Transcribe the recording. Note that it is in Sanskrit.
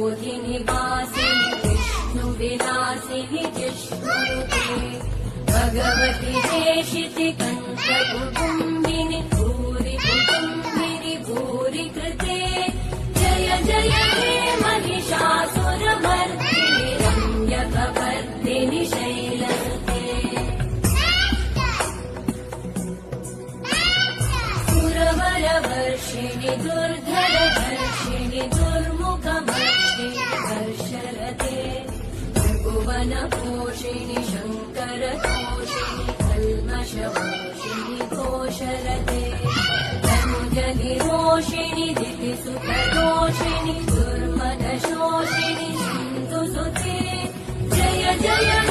बोधिनि वासिनि विष्णुविलासिनि जिष्णुते भगवति हेशिति कण्ठकुटुम्बिनि भूरि कुटुम्बिनि भूरि कृते जय जय हे महिषासुरमर्दिनि रम्यकपर्दिनि शैलसुते सुरवरवर्षिणि दुर्धरधर्षिणि दुर्मुखवर्षिणि हर्षरते भुवनपोषिणि शङ्करतोषिणि कल्मषपोषिणि घोषरते धनुजनिरोषिणि दितिसुतदोषिणि दुर्मदशोषिणि सिन्धुसुते जय जय